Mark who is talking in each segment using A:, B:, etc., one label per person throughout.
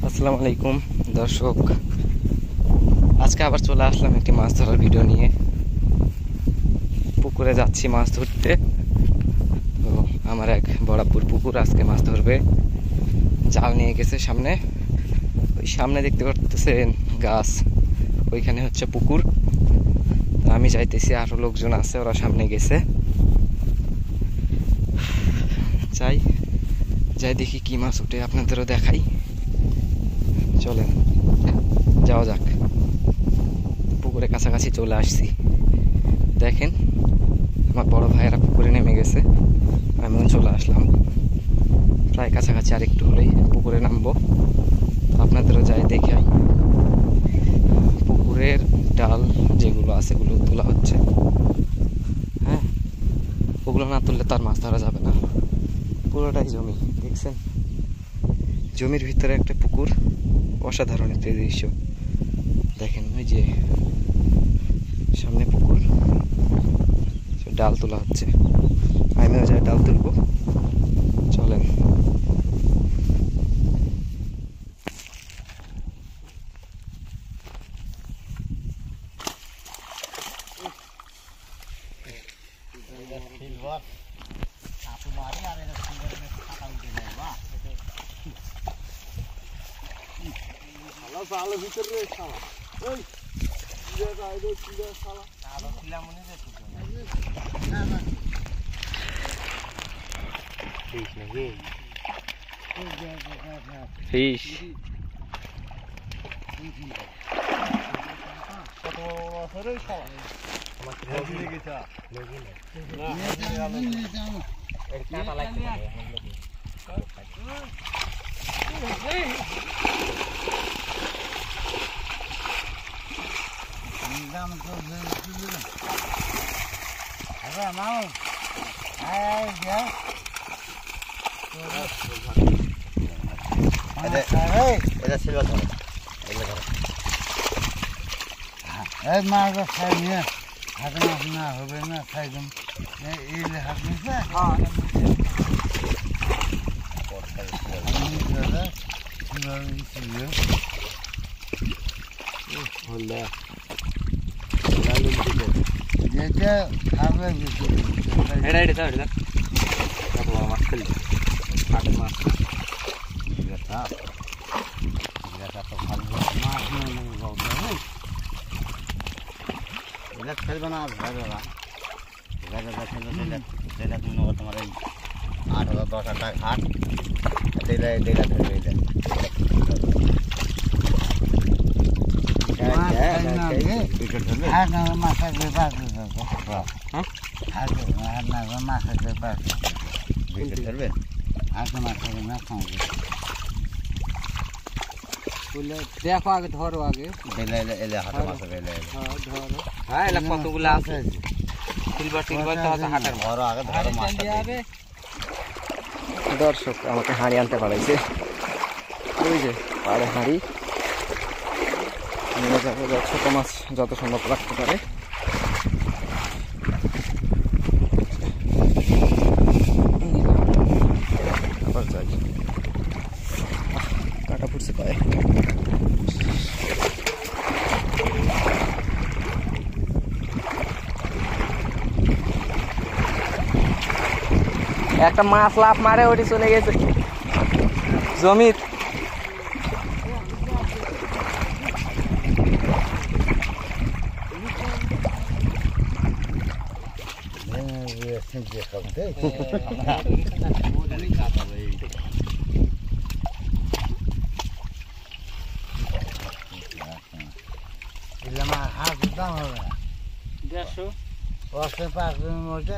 A: আসসালামু আলাইকুম দর্শক, আজকে আবার চলে আসলাম একটি মাছ ধরার ভিডিও নিয়ে। পুকুরে যাচ্ছি মাছ ধরতে। তো আমার এক বড়াপুর পুকুর, আজকে মাছ ধরবে। জাল নিয়ে গেছে সামনে, ওই সামনে দেখতে পারতেছেন গাছ, ওইখানে হচ্ছে পুকুর। তো আমি যাইতেছি, আরো লোকজন আছে, ওরা সামনে গেছে। যাই যাই দেখি কি মাছ উঠে, আপনাদেরও দেখাই। চলেন যাওয়া যাক। পুকুরে কাছাকাছি চলে আসছি। দেখেন আমার বড় ভাইয়েরা পুকুরে নেমে গেছে, আমিও চলে আসলাম। প্রায় কাছাকাছি, আর একটু হলেই পুকুরে নামবো। আপনাদেরও যাই দেখে। পুকুরের ডাল যেগুলো আছে সেগুলো তোলা হচ্ছে। হ্যাঁ, ওগুলো না তুললে তার মাছ ধরা যাবে না। পুরোটাই জমি, দেখছেন? জমির ভিতরে একটা পুকুর, অসাধারণ একটা দৃশ্য। দেখেন ওই যে সামনে পুকুর, ডাল তোলা হচ্ছে। আমিও যাই ডাল তুলবো, চলেন। ফিশ
B: মাছটা খাই নিয়ে হাতে মাছ না হবে না, খাই দেন এই হাত নিচ্ছে খেলবে না ভেড়া খেলবে তোমার এই 8,000 10,000 টাকা হাট দিলে খেলবে। দেখো আগে, ধরো আগে, এলে হাতে মাছ এলে ধরো। হ্যাঁ, এলে কতগুলো আছে, সিলভার টিলভার তো আছে হাটের। ধরো আগে, ধরো মাছ।
A: দর্শক আমাকে হাঁড়ি আনতে পারাইছে, ওই যে পাড়ে হাঁড়ি নিয়ে যাবো, ছোট মাছ যত সম্ভব রাখতে পারে। আবার যাই, কাটা পড়ছে পায়ে। একটা মাছ লাফ মারে, ওটি চলে গেছে জমির। দাম হবে 150 5 মধ্যে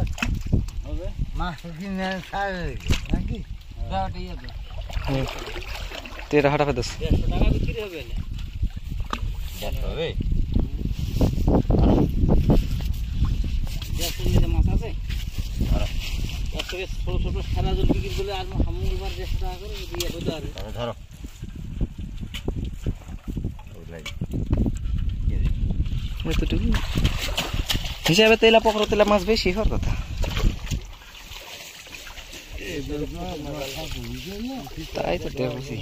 A: হবে। মাছ কিনে খাবে নাকি? তেরা হাটা পেদস
B: 150 টাকা বিক্রি হবে না? হবে 150 মাছ আছে। আর 100 ছোট ছোট সারা জন বিক্রি করলে আর হামুলবার 150 টাকা করে দিয়ে হতো। আর ধরো
A: এতটুকু হিসাবে তেলা পকড়ো, তেলা মাছ বেশি হওয়ার কথা। তাই তো দেখছি।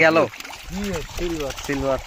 A: গেল সিলভার